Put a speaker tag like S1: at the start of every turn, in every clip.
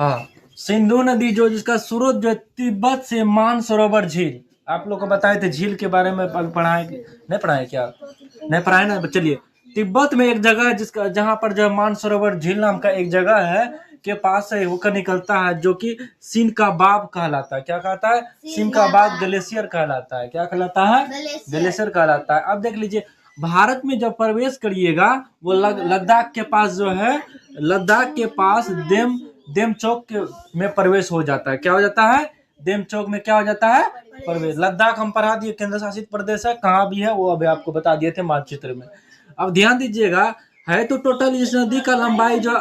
S1: हाँ, सिंधु नदी जो जिसका स्रोत जो है तिब्बत से मानसरोवर झील। आप लोग को बताए थे झील के बारे में पढ़ाए नहीं पढ़ाए क्या? नहीं पढ़ाए ना? चलिए, तिब्बत में एक जगह है जिसका जहाँ पर जो है मानसरोवर झील नाम का एक जगह है के पास से होकर निकलता है, जो कि सिंध का बाब कहलाता है। क्या कहता है? सिंध का बाब ग्लेशियर कहलाता है। क्या कहलाता है? ग्लेशियर कहलाता है। अब देख लीजिए, भारत में जब प्रवेश करिएगा वो लद्दाख के पास जो है, लद्दाख के पास देमचौक में प्रवेश हो जाता है। क्या हो जाता है? देमचौक में क्या हो जाता है? प्रवेश। लद्दाख हम पढ़ा दिए, केंद्र शासित प्रदेश है, कहाँ भी है वो अभी आपको बता दिए थे मानचित्र में। अब ध्यान दीजिएगा, है तो टोटल इस नदी का लंबाई जो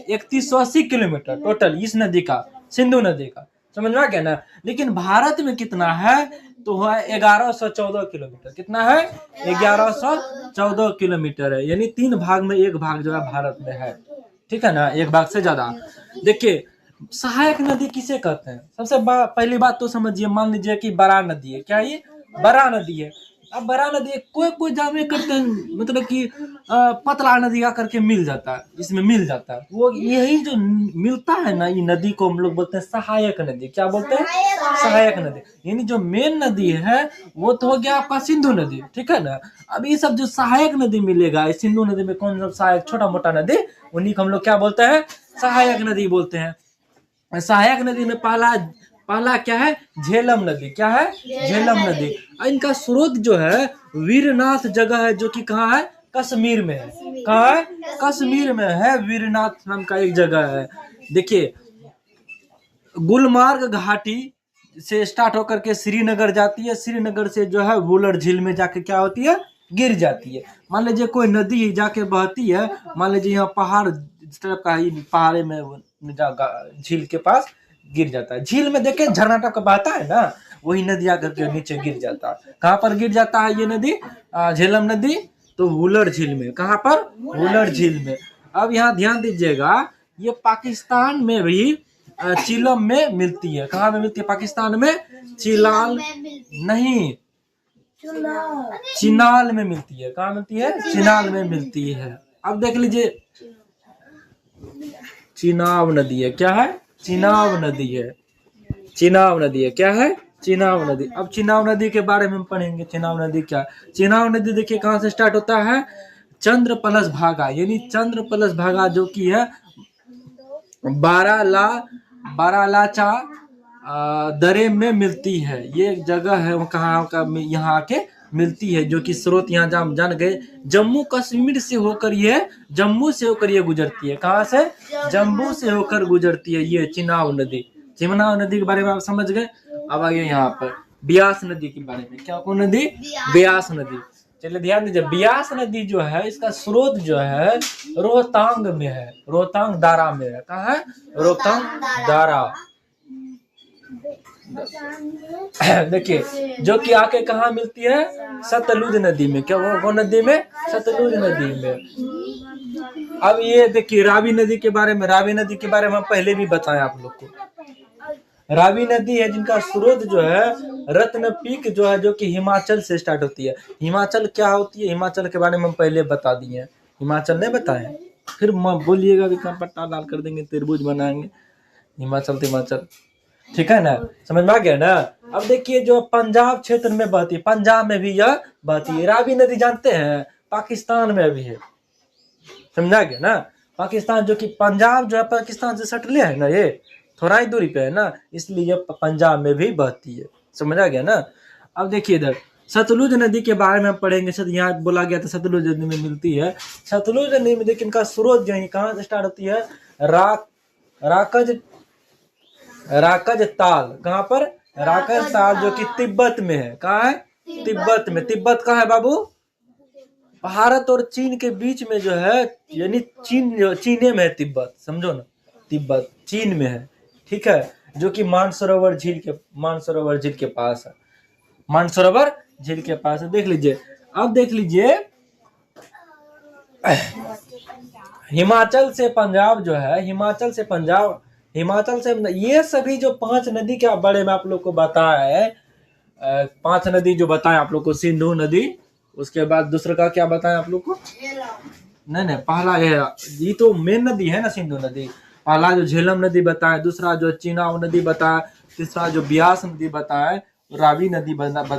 S1: 3180 किलोमीटर टोटल इस नदी का, सिंधु नदी का, समझ में आ गया ना। लेकिन भारत में कितना है? तो है 1114 किलोमीटर। कितना है? 1114 किलोमीटर है, यानी 3 भाग में 1 भाग जो है भारत में है। ठीक है ना, 1 भाग से ज्यादा। देखिए, सहायक नदी किसे कहते हैं? सबसे पहली बात तो समझिए, मान लीजिए कि बड़ा नदी है। क्या ये? बड़ा नदी है। अब बड़ा नदी है, कोई जामे करते हैं, मतलब कि पतला नदी आकर के मिल जाता है, इसमें मिल जाता है। वो यही जो मिलता है ना, ये नदी को हम लोग बोलते हैं सहायक नदी। क्या बोलते हैं? सहायक नदी। यानी जो मेन नदी है वो तो हो गया आपका सिंधु नदी। ठीक है ना। अब ये सब जो सहायक नदी मिलेगा, इस सिंधु नदी में कौन सा सहायक छोटा मोटा नदी, उन्हीं को हम लोग क्या बोलते हैं? सहायक नदी बोलते हैं। सहायक नदी में पहला क्या है? झेलम नदी। क्या है? झेलम नदी। इनका स्रोत जो है वीरनाथ जगह है, जो कि कहाँ है? कश्मीर में है। कहाँ है? कश्मीर में है। वीरनाथ नाम का एक जगह है। देखिए, गुलमार्ग घाटी से स्टार्ट होकर के श्रीनगर जाती है। श्रीनगर से जो है वुलर झील में जाके क्या होती है? गिर जाती है। मान लीजिए कोई नदी जाके बहती है, मान लीजिए यहाँ पहाड़ इस तरफ का ही, पहाड़े में झील के पास गिर जाता है। झील में देखे झरना टाइप का बहता है ना, वही नदी आकर के नीचे गिर जाता है। कहाँ पर गिर जाता है ये नदी? झेलम नदी। तो वुलर झील में। कहाँ पर? वुलर झील में। अब यहाँ ध्यान दीजिएगा, ये पाकिस्तान में भी चिलम में मिलती है। कहाँ में मिलती है? पाकिस्तान में चिलाल नहीं, चिनाल में मिलती है। कहाँ मिलती है? चिनाल में मिलती है। अब देख लीजिए, चिनाब नदी है। क्या है? चिनाब नदी है। चिनाब नदी है। क्या है? चिनाब नदी। अब चिनाब नदी के बारे में हम पढ़ेंगे। चिनाब नदी क्या है? चिनाब नदी देखिए कहाँ से स्टार्ट होता है? चंद्र प्लस भागा, यानी चंद्र प्लस भागा जो कि है बारालाचा दरे में मिलती है। ये एक जगह है, वो कहाँ का? यहाँ आके मिलती है, जो कि स्रोत यहाँ जान गए जम्मू कश्मीर से होकर ये, जम्मू से होकर ये गुजरती है। कहाँ से? जम्मू से होकर गुजरती है ये चिनाब नदी। चिनाब नदी के बारे में आप समझ गए। अब आइए यहाँ पर ब्यास नदी के बारे में। क्या कौन नदी? ब्यास नदी। चलिए ध्यान दीजिए, ब्यास नदी जो है इसका स्रोत जो है रोहतांग में है। रोहतांग दारा में है। कहाँ है? रोहतांग दारा। देखिए, जो कि आके कहाँ मिलती है? सतलुज नदी में। क्या वो नदी में? सतलुज नदी में। अब ये देखिए रावी नदी के बारे में। रावी नदी के बारे में हम पहले भी बताएं आप लोग को। रावी नदी है जिनका स्रोत जो है रत्न पीक जो है, जो कि हिमाचल से स्टार्ट होती है। हिमाचल क्या होती है? हिमाचल के बारे में हम पहले बता दिए हैं। हिमाचल नहीं बताए, फिर बोलिएगा भी पट्टा लाल कर देंगे, त्रिभुज बनाएंगे। हिमाचल ठीक है ना, समझ में आ गया ना। अब देखिए, जो पंजाब क्षेत्र में बहती है, पंजाब में भी यह बहती है। रावी नदी जानते हैं पाकिस्तान में भी है। समझा गया ना। पाकिस्तान जो कि पंजाब जो है पाकिस्तान से सटले है ना, ये थोड़ा ही दूरी पे है ना, इसलिए पंजाब में भी बहती है। समझा गया ना। अब देखिए इधर सतलुज नदी के बारे में हम पढ़ेंगे। यहाँ बोला गया था सतलुज नदी में मिलती है। सतलुज नदी में देखिए इनका स्रोत जो है कहाँ से स्टार्ट होती है? राकज ताल। कहाँ पर? राकज ताल, जो कि तिब्बत में है। कहाँ है? तिब्बत में। तिब्बत कहाँ है बाबू? भारत और चीन के बीच में जो है, यानी चीने में है तिब्बत। समझो ना, तिब्बत चीन में है। ठीक है, जो कि मानसरोवर झील के पास है। मानसरोवर झील के पास है। देख लीजिए, अब देख लीजिए, हिमाचल से पंजाब जो है, हिमाचल से ये सभी जो 5 नदी के बारे में आप लोग को बताया है, 5 नदी जो बताए आप लोग को, सिंधु नदी, उसके बाद दूसरा का क्या बताया आप लोग को? नहीं, पहला ये तो मेन नदी है ना सिंधु नदी। पहला जो झेलम नदी बताए, दूसरा जो चिनाब नदी बताया, तीसरा जो ब्यास नदी बताए, रावी नदी बताया।